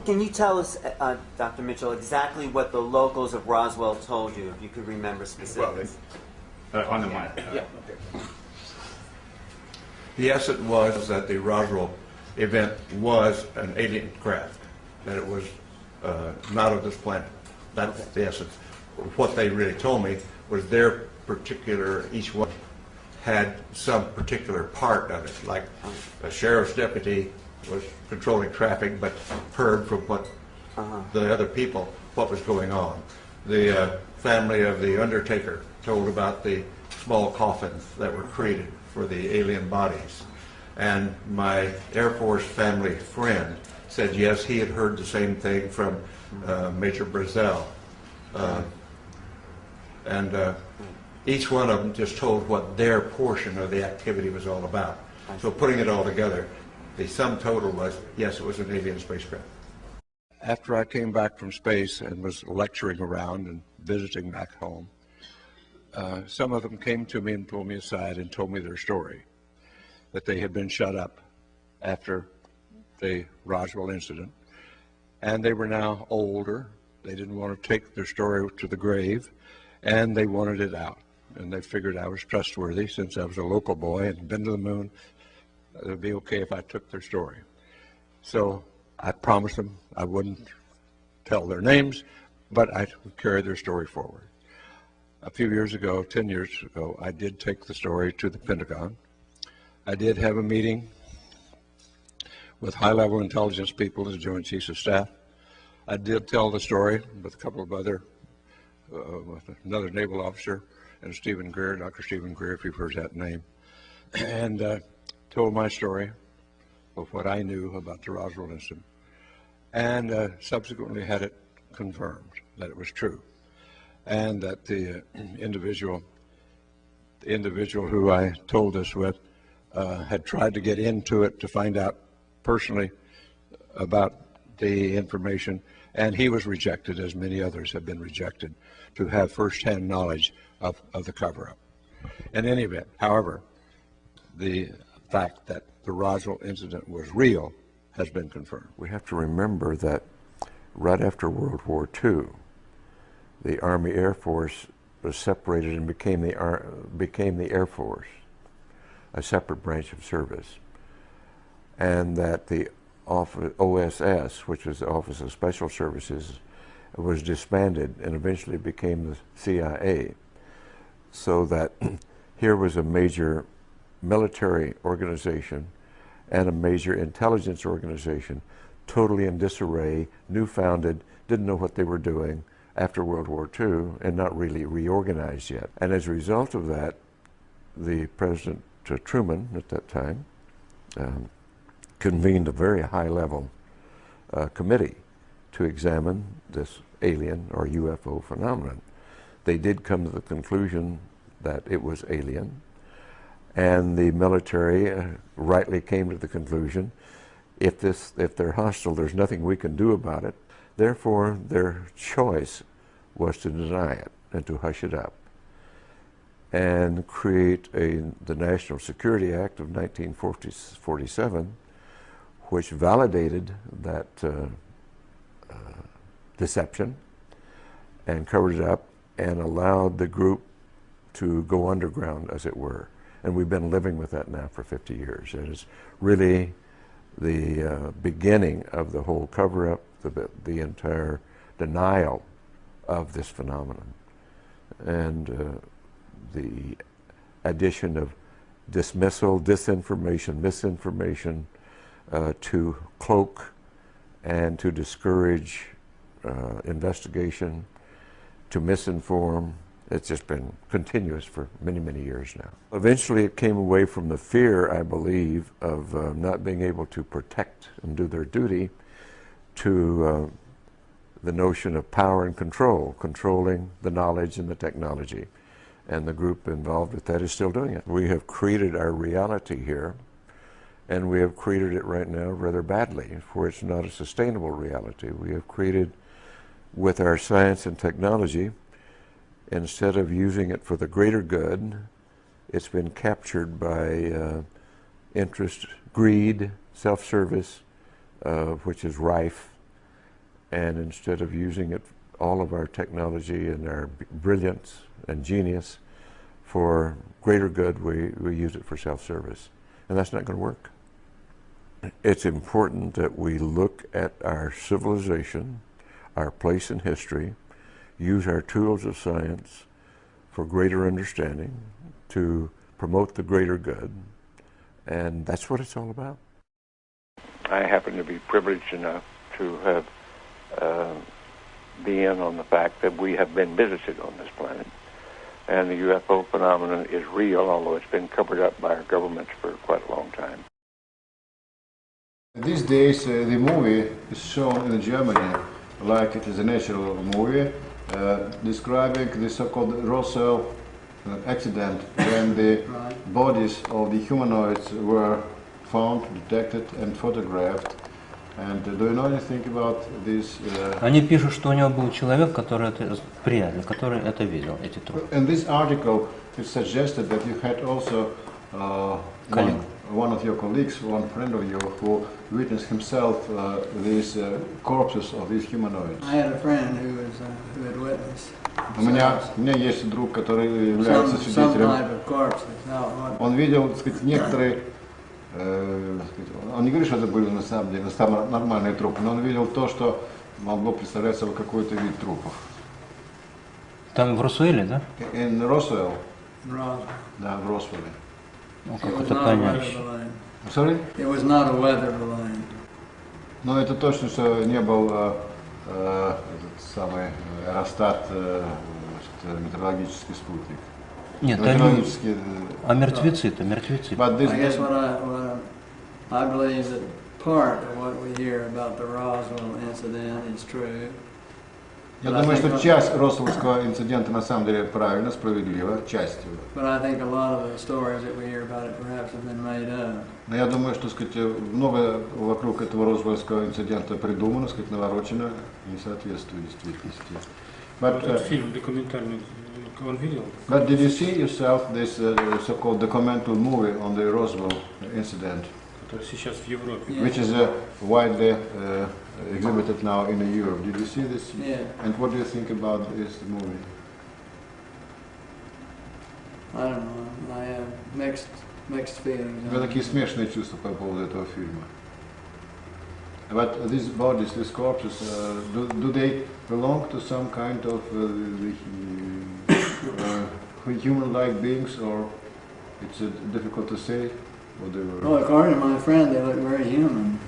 Can you tell us, Dr. Mitchell, exactly what the locals of Roswell told you, if you could remember specifics? On the mic. Yeah. Okay. The essence was that the Roswell event was an alien craft, that it was not of this planet. That's the essence. What they really told me was their particular, each one had some particular part of it, like a sheriff's deputy was controlling traffic but heard from what the other people what was going on. The family of the undertaker told about the small coffins that were created for the alien bodies. And my Air Force family friend said yes, he had heard the same thing from Major Brazel. Each one of them just told what their portion of the activity was all about. So putting it all together, the sum total was, yes, it was an alien spacecraft. After I came back from space and was lecturing around and visiting back home, some of them came to me and pulled me aside and told me their story, that they had been shut up after the Roswell incident, and they were now older. They didn't want to take their story to the grave, and they wanted it out. And they figured I was trustworthy since I was a local boy and been to the moon. It would be okay if I took their story. So I promised them I wouldn't tell their names, but I would carry their story forward. A few years ago, 10 years ago, I did take the story to the Pentagon. I did have a meeting with high-level intelligence people as the Joint Chiefs of Staff. I did tell the story with a couple of other, with another naval officer and Stephen Greer, Dr. Stephen Greer, if you've heard that name, and told my story of what I knew about the Roswell incident, and subsequently had it confirmed that it was true, and that the individual who I told this with had tried to get into it to find out personally about the information, and he was rejected, as many others have been rejected, to have first-hand knowledge of the cover-up. In any event, however, the fact that the Roswell incident was real has been confirmed. We have to remember that right after World War II, the Army Air Force was separated and became the Air Force, a separate branch of service, and that the OSS, which was the Office of Special Services, was disbanded and eventually became the CIA. So that here was a major military organization and a major intelligence organization totally in disarray, new founded, didn't know what they were doing after World War II and not really reorganized yet. And as a result of that, the President Truman at that time convened a very high-level committee to examine this alien or UFO phenomenon. They did come to the conclusion that it was alien, and the military rightly came to the conclusion, if they're hostile, there's nothing we can do about it. Therefore, their choice was to deny it and to hush it up and create the National Security Act of 1947, which validated that deception and covered it up and allowed the group to go underground, as it were. And we've been living with that now for 50 years. It is really the beginning of the whole cover-up, the entire denial of this phenomenon. And the addition of dismissal, disinformation, misinformation to cloak and to discourage investigation, to misinform. It's just been continuous for many, many years now. Eventually it came away from the fear, I believe, of not being able to protect and do their duty to the notion of power and control, controlling the knowledge and the technology. And the group involved with that is still doing it. We have created our reality here, and we have created it right now rather badly, for it's not a sustainable reality. We have created, with our science and technology, instead of using it for the greater good, it's been captured by interest, greed, self-service, which is rife, And instead of using it, all of our technology and our brilliance and genius for greater good, we use it for self-service. And that's not going to work. It's important that we look at our civilization, our place in history, use our tools of science for greater understanding, to promote the greater good, and that's what it's all about. I happen to be privileged enough to have be in on the fact that we have been visited on this planet, and the UFO phenomenon is real, although it's been covered up by our governments for quite a long time. These days the movie is shown in Germany like it is a natural movie, describing the so-called Roswell accident when the bodies of the humanoids were found, detected and photographed. And do you know anything about this? Они пишут, что у него был человек, который приятель, который это видел, эти трупы. In this article, it suggested that you had also one of your colleagues, one friend of yours, who witnessed himself these corpses of these humanoids. I had a friend who had witnessed. У меня есть друг, который является свидетелем. Он видел, так сказать, некоторые. Он не говорит, что это были на самом деле нормальные трупы, но он видел то, что могло представлять собой какой-то вид трупов. Там в Росуэле, да? In Roswell. Roswell. Да, в Росвелле. Ну, как это понять? Sorry? It was not a weather balloon. Но это точно, что не был этот самый аэростат, метеорологический спутник. Нет, а мертвецы-то, мертвецы. I guess I believe that part of what we hear about the Roswell incident is true. Я думаю, что часть Росвеллского инцидента на самом деле правильно, справедлива, часть его. But I think a lot of the stories that we hear about it perhaps have been made up. Но я думаю, что, сказать, многое вокруг этого Росвеллского инцидента придумано, сказать, наворочено, не соответствует действительности. Этот фильм документальный, он видел? But did you see yourself this so-called documentary movie on the Roswell incident? Который сейчас в Европе. Which is widely exhibited now in Europe. Did you see this? Yeah. And what do you think about this movie? I don't know. I have mixed feelings. У меня такие смешанные чувства по поводу этого фильма. But these bodies, these corpses, do they belong to some kind of human-like beings, or it's difficult to say what they were? Well, according to my friend, they look very human.